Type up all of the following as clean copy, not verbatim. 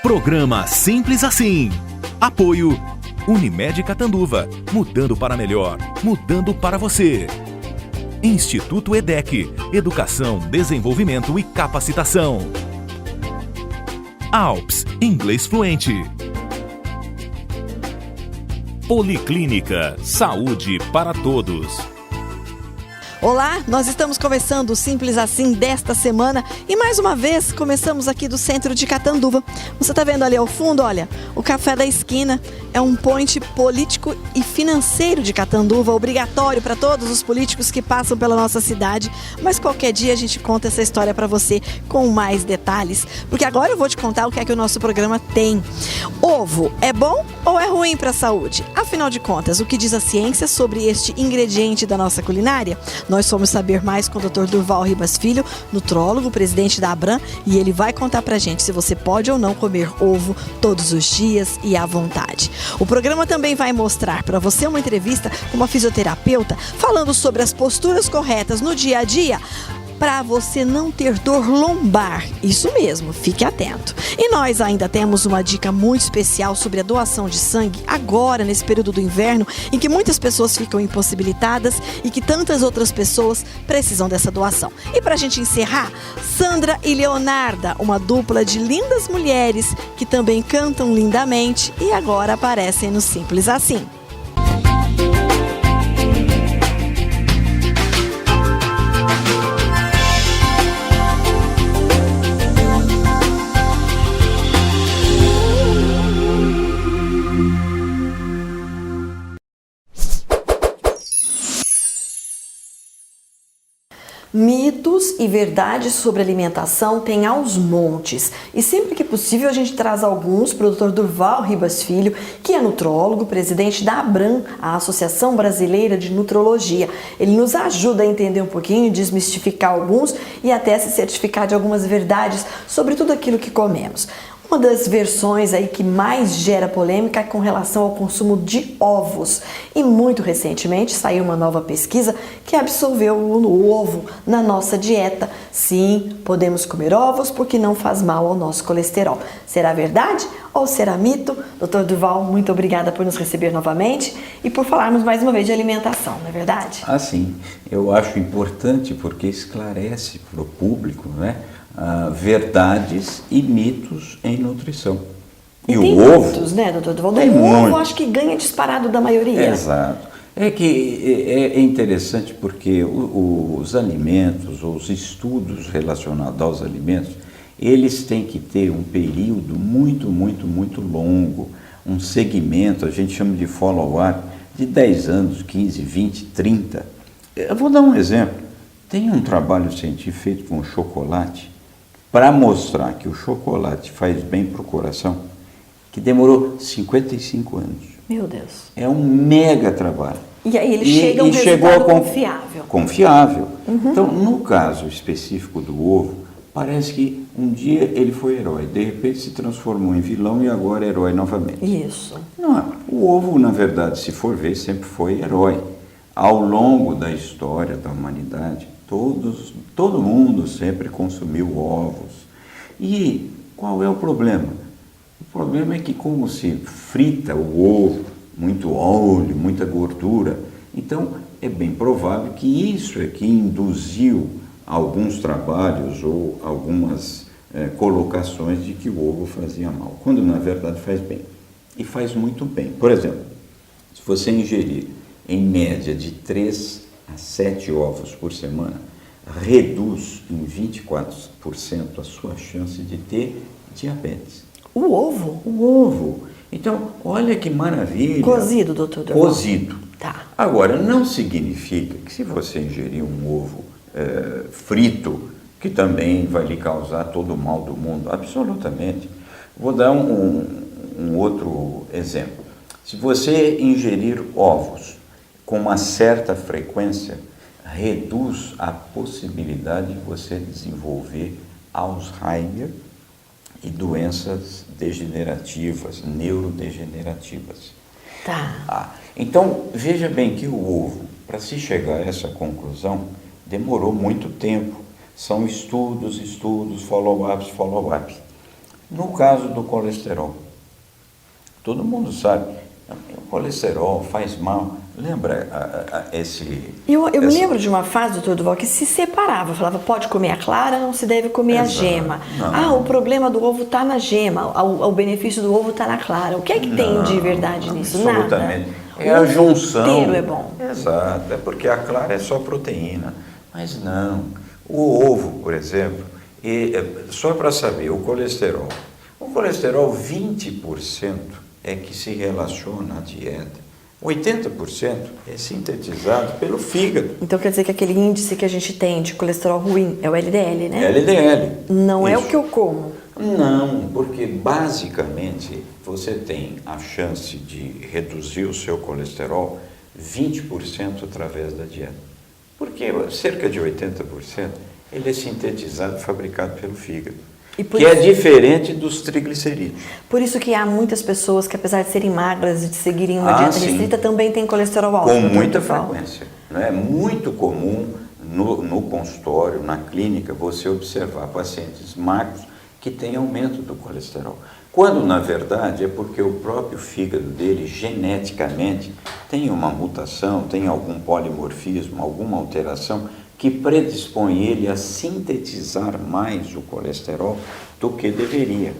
Programa Simples Assim. Apoio Unimed Catanduva. Mudando para melhor. Mudando para você. Instituto EDEC. Educação, desenvolvimento e capacitação. Alps. Inglês fluente. Policlínica. Saúde para todos. Olá, nós estamos começando o Simples Assim desta semana e mais uma vez começamos aqui do centro de Catanduva. Você está vendo ali ao fundo, olha, o Café da Esquina é um point político e financeiro de Catanduva, obrigatório para todos os políticos que passam pela nossa cidade, mas qualquer dia a gente conta essa história para você com mais detalhes, porque agora eu vou te contar o que é que o nosso programa tem. Ovo é bom ou é ruim para a saúde? Afinal de contas, o que diz a ciência sobre este ingrediente da nossa culinária? Nós fomos saber mais com o Dr. Durval Ribas Filho, nutrólogo, presidente da Abram, e ele vai contar pra gente se você pode ou não comer ovo todos os dias e à vontade. O programa também vai mostrar para você uma entrevista com uma fisioterapeuta falando sobre as posturas corretas no dia a dia para você não ter dor lombar. Isso mesmo, fique atento. E nós ainda temos uma dica muito especial sobre a doação de sangue agora, nesse período do inverno, em que muitas pessoas ficam impossibilitadas e que tantas outras pessoas precisam dessa doação. E para a gente encerrar, Sandra e Leonarda, uma dupla de lindas mulheres que também cantam lindamente e agora aparecem no Simples Assim. Mitos e verdades sobre alimentação tem aos montes e sempre que possível a gente traz alguns para o Dr. Durval Ribas Filho, que é nutrólogo, presidente da Abram, a Associação Brasileira de Nutrologia. Ele nos ajuda a entender um pouquinho, desmistificar alguns e até se certificar de algumas verdades sobre tudo aquilo que comemos. Uma das versões aí que mais gera polêmica é com relação ao consumo de ovos. E muito recentemente saiu uma nova pesquisa que absolveu o ovo na nossa dieta. Sim, podemos comer ovos porque não faz mal ao nosso colesterol. Será verdade ou será mito? Dr. Durval, muito obrigada por nos receber novamente e por falarmos mais uma vez de alimentação, não é verdade? Sim, eu acho importante porque esclarece para o público, né? Verdades e mitos em nutrição. E tem o ovo, mitos, né, doutor Durval? Tem o ovo muito. acho que ganha disparado da maioria. Exato. É que é interessante porque os alimentos, os estudos relacionados aos alimentos, eles têm que ter um período muito longo, um segmento, a gente chama de follow-up, de 10 anos, 15, 20, 30. Eu vou dar um exemplo. Tem um trabalho científico feito com chocolate para mostrar que o chocolate faz bem para o coração, que demorou 55 anos. Meu Deus. É um mega trabalho. E aí ele chega a um resultado confiável. Confiável. Então, no caso específico do ovo, parece que um dia ele foi herói, de repente se transformou em vilão e agora é herói novamente. Isso. Não, o ovo, na verdade, se for ver, sempre foi herói. Ao longo da história da humanidade, todo mundo sempre consumiu ovos. E qual é o problema? O problema é que como se frita o ovo, muito óleo, muita gordura, então é bem provável que isso é que induziu alguns trabalhos ou algumas colocações de que o ovo fazia mal, quando na verdade faz bem. E faz muito bem. Por exemplo, se você ingerir em média de 3 a 7 ovos por semana, reduz em 24% a sua chance de ter diabetes. O ovo? O ovo. Então, olha que maravilha. Cozido, doutor Durval? Cozido. Tá. Agora, não significa que se você ingerir um ovo frito, que também vai lhe causar todo o mal do mundo. Absolutamente. Vou dar um outro exemplo. Se você ingerir ovos com uma certa frequência, reduz a possibilidade de você desenvolver Alzheimer e doenças degenerativas, neurodegenerativas. Tá. Então, veja bem que o ovo, para se chegar a essa conclusão, demorou muito tempo. São estudos, follow-ups. No caso do colesterol, todo mundo sabe, o colesterol faz mal. Lembra Eu me lembro de uma fase, doutor Durval, que se separava. Falava, pode comer a clara, não se deve comer a gema. Não. O problema do ovo está na gema, o benefício do ovo está na clara. O que é que tem de verdade nisso? Absolutamente. Nada. É a junção. O inteiro é bom. Exato, é porque a clara é só proteína. Mas não. O ovo, por exemplo, só para saber, o colesterol, 20% é que se relaciona à dieta. 80% é sintetizado pelo fígado. Então quer dizer que aquele índice que a gente tem de colesterol ruim é o LDL, né? LDL. Não é Isso. o que eu como. Não, porque basicamente você tem a chance de reduzir o seu colesterol 20% através da dieta. Porque cerca de 80% ele é sintetizado e fabricado pelo fígado. Que é diferente dos triglicerídeos. Por isso que há muitas pessoas que, apesar de serem magras e de seguirem uma dieta restrita, também têm colesterol alto. Com muita frequência. Né? É muito comum no consultório, na clínica, você observar pacientes magros que têm aumento do colesterol. Quando, na verdade, é porque o próprio fígado dele, geneticamente, tem uma mutação, tem algum polimorfismo, alguma alteração que predispõe ele a sintetizar mais o colesterol do que deveria.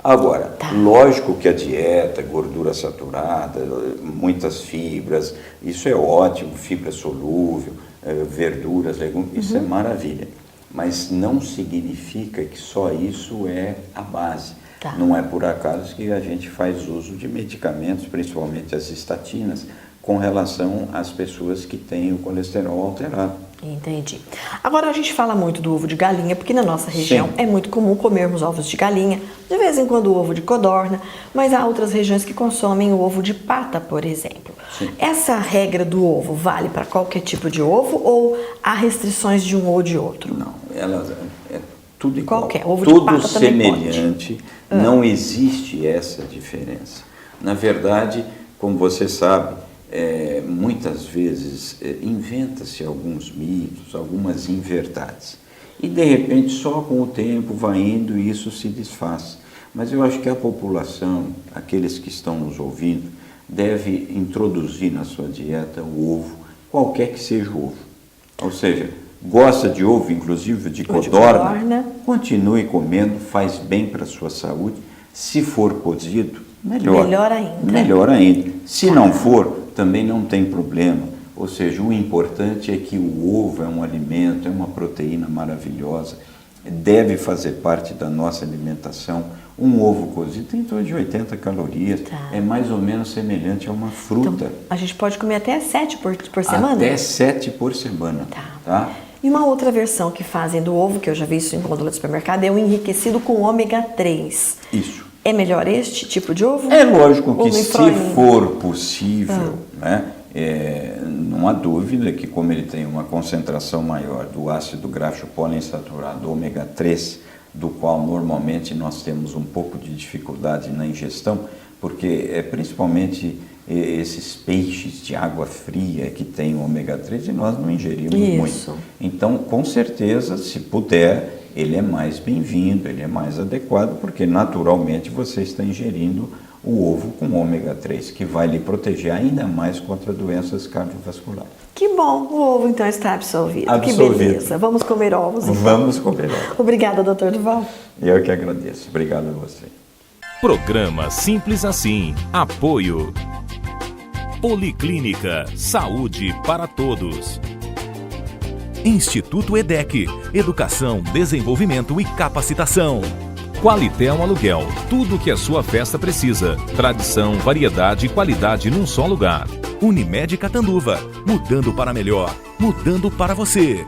Agora, lógico que a dieta, gordura saturada, muitas fibras, isso é ótimo, fibra solúvel, verduras, legumes, isso é maravilha. Mas não significa que só isso é a base. Não é por acaso que a gente faz uso de medicamentos, principalmente as estatinas, com relação às pessoas que têm o colesterol alterado. Entendi. Agora a gente fala muito do ovo de galinha, porque na nossa região é muito comum comermos ovos de galinha, de vez em quando o ovo de codorna, mas há outras regiões que consomem o ovo de pata, por exemplo. Sim. Essa regra do ovo vale para qualquer tipo de ovo ou há restrições de um ou de outro? Não, é tudo igual. Qualquer, ovo de tudo pata semelhante, não existe essa diferença. Na verdade, como você sabe, muitas vezes inventa-se alguns mitos, algumas inverdades. E de repente, só com o tempo vai indo e isso se desfaz. Mas eu acho que a população, aqueles que estão nos ouvindo, deve introduzir na sua dieta o ovo, qualquer que seja o ovo. Ou seja, gosta de ovo, inclusive de codorna, continue comendo, faz bem para a sua saúde. Se for cozido, melhor. Melhor ainda. Melhor ainda. Se não for, também não tem problema. Ou seja, o importante é que o ovo é um alimento, é uma proteína maravilhosa, deve fazer parte da nossa alimentação. Um ovo cozido tem em torno de 80 calorias, é mais ou menos semelhante a uma fruta. Então, a gente pode comer até 7 por semana? Até 7 por semana. Tá? E uma outra versão que fazem do ovo, que eu já vi isso em gôndola de supermercado, é o enriquecido com ômega 3. Isso. É melhor este tipo de ovo? É lógico que se for possível, né, não há dúvida que como ele tem uma concentração maior do ácido graxo poliinsaturado ômega 3, do qual normalmente nós temos um pouco de dificuldade na ingestão, porque principalmente esses peixes de água fria que tem o ômega 3 e nós não ingerimos muito. Então, com certeza, se puder, ele é mais bem-vindo, ele é mais adequado, porque naturalmente você está ingerindo o ovo com ômega 3, que vai lhe proteger ainda mais contra doenças cardiovasculares. Que bom, o ovo então está absolvido. Que beleza. Vamos comer ovos então. Vamos comer ovos. Obrigada, doutor Durval. Eu que agradeço. Obrigado a você. Programa Simples Assim. Apoio. Policlínica. Saúde para todos. Instituto EDEC. Educação, desenvolvimento e capacitação. Qualitel Aluguel. Tudo o que a sua festa precisa. Tradição, variedade e qualidade num só lugar. Unimed Catanduva. Mudando para melhor. Mudando para você.